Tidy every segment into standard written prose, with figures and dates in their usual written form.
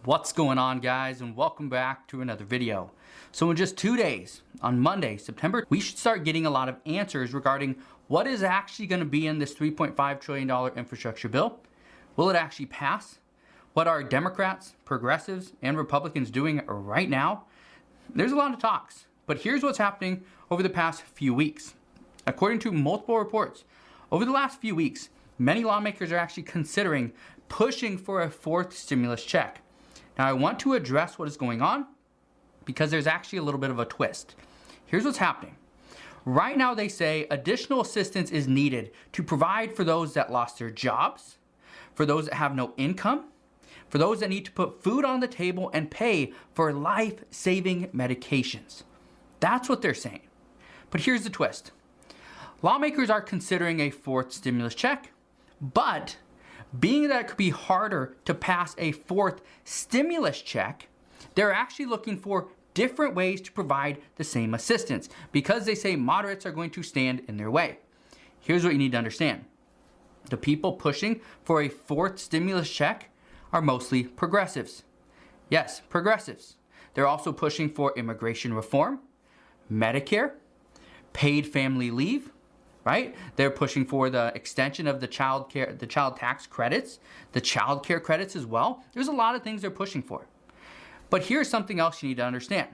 What's going on, guys, and welcome back to another video. So in just 2 days, on Monday, September, we should start getting a lot of answers regarding what is actually going to be in this $3.5 trillion infrastructure bill. Will it actually pass? What are Democrats, progressives, and Republicans doing right now? There's a lot of talks, but here's what's happening over the past few weeks. According to multiple reports, over the last few weeks, many lawmakers are actually considering pushing for a fourth stimulus check. Now, I want to address what is going on because there's actually a little bit of a twist. Here's what's happening. Right now, they say additional assistance is needed to provide for those that lost their jobs, for those that have no income, for those that need to put food on the table and pay for life-saving medications. That's what they're saying. But here's the twist. Lawmakers are considering a fourth stimulus check, but being that it could be harder to pass a fourth stimulus check, they're actually looking for different ways to provide the same assistance because they say moderates are going to stand in their way. Here's what you need to understand. The people pushing for a fourth stimulus check are mostly progressives. Yes, progressives. They're also pushing for immigration reform, Medicare, paid family leave, right? They're pushing for the extension of the child tax credits, the child care credits as well. There's a lot of things they're pushing for. But here's something else you need to understand.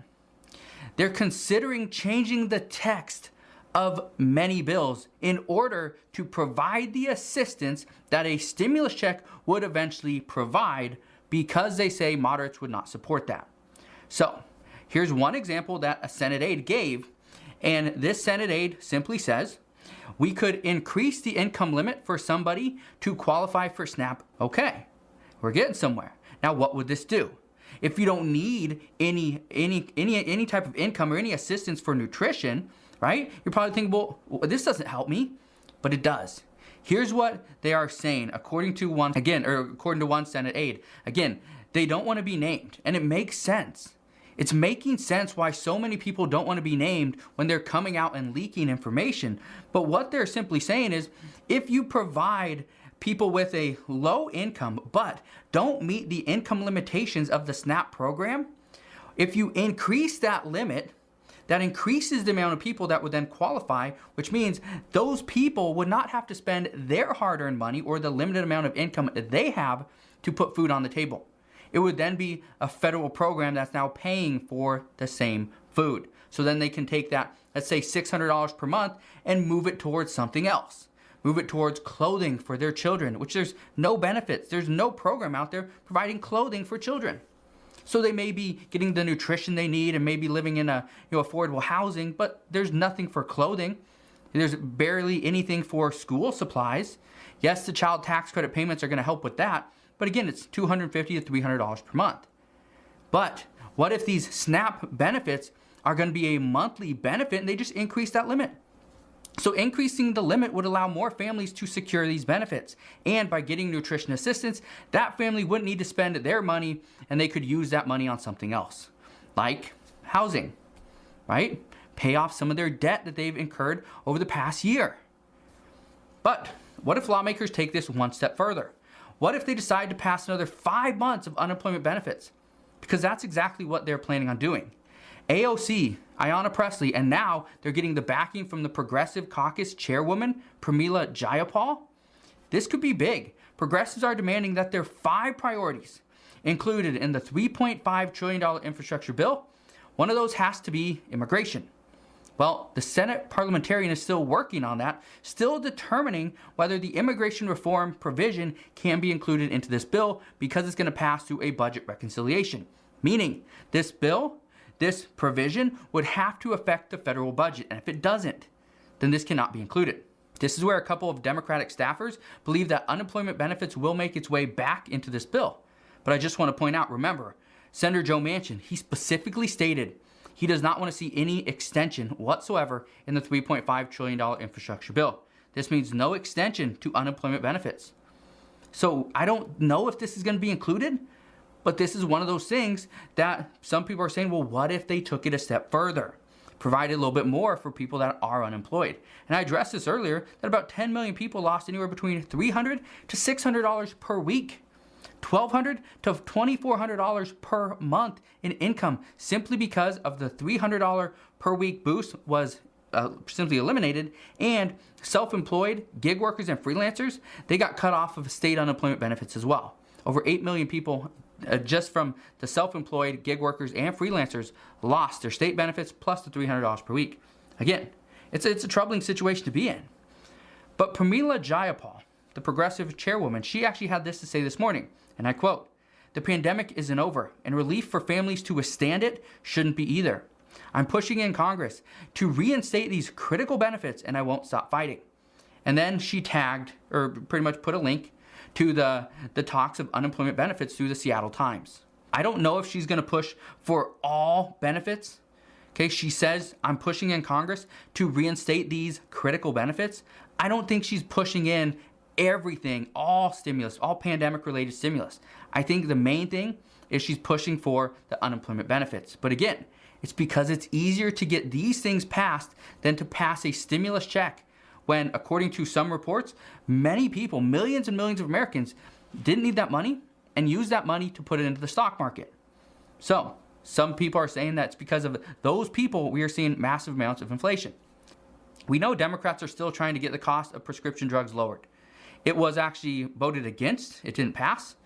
They're considering changing the text of many bills in order to provide the assistance that a stimulus check would eventually provide because they say moderates would not support that. So here's one example that a Senate aide gave, and this Senate aide simply says, we could increase the income limit for somebody to qualify for SNAP. Okay, we're getting somewhere. Now, what would this do? If you don't need any type of income or any assistance for nutrition, right? You're probably thinking, well, this doesn't help me, but it does. Here's what they are saying, according to one Senate aide. Again, they don't want to be named, and it makes sense. It's making sense why so many people don't want to be named when they're coming out and leaking information. But what they're simply saying is, if you provide people with a low income but don't meet the income limitations of the SNAP program, if you increase that limit, that increases the amount of people that would then qualify, which means those people would not have to spend their hard-earned money or the limited amount of income they have to put food on the table. It would then be a federal program that's now paying for the same food. So then they can take that, let's say $600 per month, and move it towards something else. Move it towards clothing for their children, which there's no benefits. There's no program out there providing clothing for children. So they may be getting the nutrition they need and maybe living in affordable housing, but there's nothing for clothing. There's barely anything for school supplies. Yes, the child tax credit payments are going to help with that, but again, it's $250 to $300 per month. But what if these SNAP benefits are going to be a monthly benefit and they just increase that limit? So increasing the limit would allow more families to secure these benefits. And by getting nutrition assistance, that family wouldn't need to spend their money and they could use that money on something else, like housing, right? Pay off some of their debt that they've incurred over the past year. But what if lawmakers take this one step further? What if they decide to pass another 5 months of unemployment benefits? Because that's exactly what they're planning on doing. AOC, Ayanna Pressley, and now they're getting the backing from the Progressive Caucus chairwoman, Pramila Jayapal. This could be big. Progressives are demanding that their 5 priorities included in the $3.5 trillion infrastructure bill, one of those has to be immigration. Well, the Senate parliamentarian is still working on that, still determining whether the immigration reform provision can be included into this bill because it's going to pass through a budget reconciliation. Meaning, this bill, this provision would have to affect the federal budget. And if it doesn't, then this cannot be included. This is where a couple of Democratic staffers believe that unemployment benefits will make its way back into this bill. But I just want to point out, remember, Senator Joe Manchin, he specifically stated he does not want to see any extension whatsoever in the $3.5 trillion infrastructure bill. This means no extension to unemployment benefits. So I don't know if this is going to be included, but this is one of those things that some people are saying, well, what if they took it a step further? Provided a little bit more for people that are unemployed. And I addressed this earlier, that about 10 million people lost anywhere between $300 to $600 per week $1,200 to $2,400 per month in income simply because of the $300 per week boost was simply eliminated, and self-employed gig workers and freelancers, they got cut off of state unemployment benefits as well. Over 8 million people just from the self-employed gig workers and freelancers lost their state benefits plus the $300 per week. Again, it's a troubling situation to be in. But Pramila Jayapal, the progressive chairwoman, she actually had this to say this morning, and I quote, "The pandemic isn't over, and relief for families to withstand it shouldn't be either. I'm pushing in Congress to reinstate these critical benefits, and I won't stop fighting." And then she tagged, or pretty much put a link to the talks of unemployment benefits through the Seattle Times. I don't know if she's going to push for all benefits. Okay, she says, I'm pushing in Congress to reinstate these critical benefits. I don't think she's pushing in everything, all stimulus, all pandemic-related stimulus. I think the main thing is she's pushing for the unemployment benefits. But again, it's because it's easier to get these things passed than to pass a stimulus check when, according to some reports, many people, millions and millions of Americans, didn't need that money and used that money to put it into the stock market. So some people are saying that's because of those people we are seeing massive amounts of inflation. We know Democrats are still trying to get the cost of prescription drugs lowered. It was actually voted against. It didn't pass.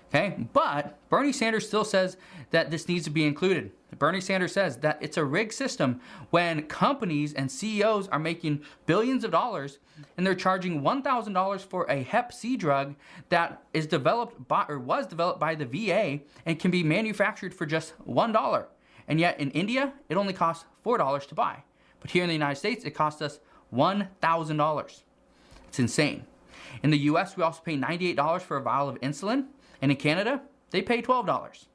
Okay, but Bernie Sanders still says that this needs to be included. Bernie Sanders says that it's a rigged system when companies and CEOs are making billions of dollars and they're charging $1,000 for a Hep C drug that is developed by, or was developed by the VA and can be manufactured for just $1. And yet in India, it only costs $4 to buy. But here in the United States, it costs us $1,000. It's insane. In the US, we also pay $98 for a vial of insulin. And in Canada, they pay $12.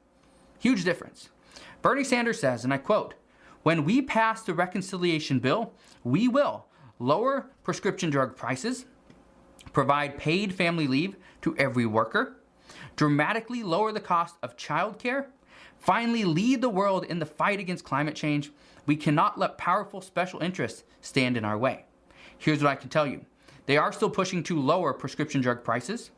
Huge difference. Bernie Sanders says, and I quote, "When we pass the reconciliation bill, we will lower prescription drug prices, provide paid family leave to every worker, dramatically lower the cost of childcare, finally lead the world in the fight against climate change. We cannot let powerful special interests stand in our way." Here's what I can tell you. They are still pushing to lower prescription drug prices.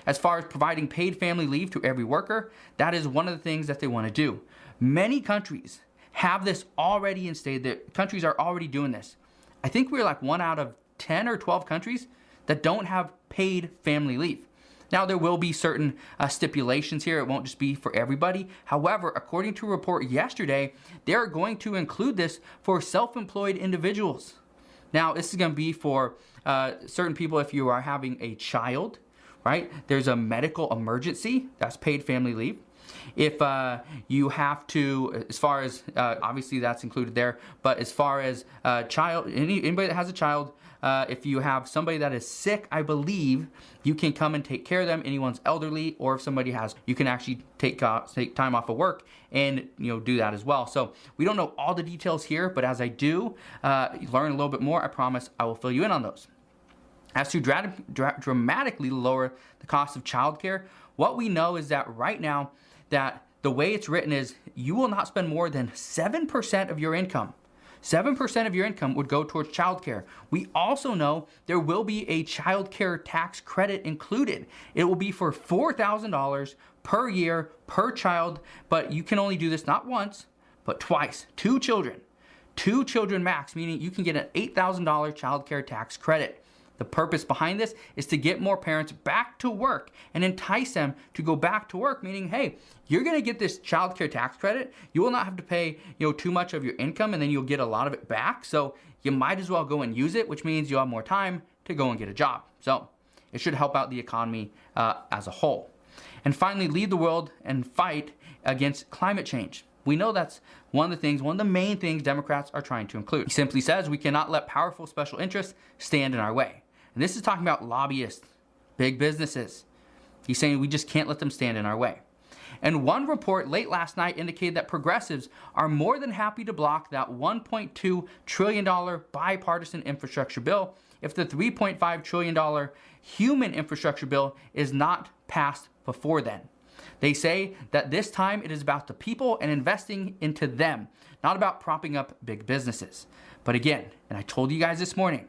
As far as providing paid family leave to every worker, that is one of the things that they want to do. Many countries have this already instated. The countries are already doing this. I think we're like 1 out of 10 or 12 countries that don't have paid family leave. Now, there will be certain stipulations here. It won't just be for everybody. However, according to a report yesterday, they're going to include this for self-employed individuals. Now, this is going to be for certain people if you are having a child, right? There's a medical emergency, that's paid family leave. If you have to, as far as, obviously that's included there, but as far as anybody that has a child, if you have somebody that is sick, I believe you can come and take care of them. Anyone's elderly, or if somebody has, you can actually take time off of work and do that as well. So we don't know all the details here, but as I do learn a little bit more, I promise I will fill you in on those. As to dramatically lower the cost of childcare, what we know is that right now, that the way it's written is you will not spend more than 7% of your income. 7% of your income would go towards childcare. We also know there will be a childcare tax credit included. It will be for $4,000 per year per child, but you can only do this not once, but twice. 2 children. 2 children max, meaning you can get an $8,000 childcare tax credit. The purpose behind this is to get more parents back to work and entice them to go back to work, meaning, hey, you're going to get this child care tax credit. You will not have to pay, too much of your income, and then you'll get a lot of it back. So you might as well go and use it, which means you'll have more time to go and get a job. So it should help out the economy as a whole. And finally, lead the world and fight against climate change. We know that's one of the main things Democrats are trying to include. He simply says we cannot let powerful special interests stand in our way. And this is talking about lobbyists, big businesses. He's saying we just can't let them stand in our way. And one report late last night indicated that progressives are more than happy to block that $1.2 trillion bipartisan infrastructure bill if the $3.5 trillion human infrastructure bill is not passed before then. They say that this time it is about the people and investing into them, not about propping up big businesses. But again, and I told you guys this morning,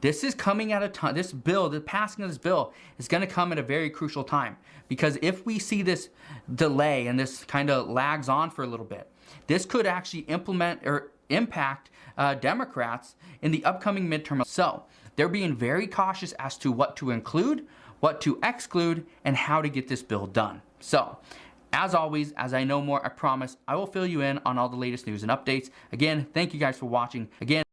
this is coming at a time, this bill, the passing of this bill is going to come at a very crucial time, because if we see this delay and this kind of lags on for a little bit, this could actually implement or impact Democrats in the upcoming midterm. So they're being very cautious as to what to include, what to exclude, and how to get this bill done. So as always, as I know more, I promise I will fill you in on all the latest news and updates. Again, thank you guys for watching. Again,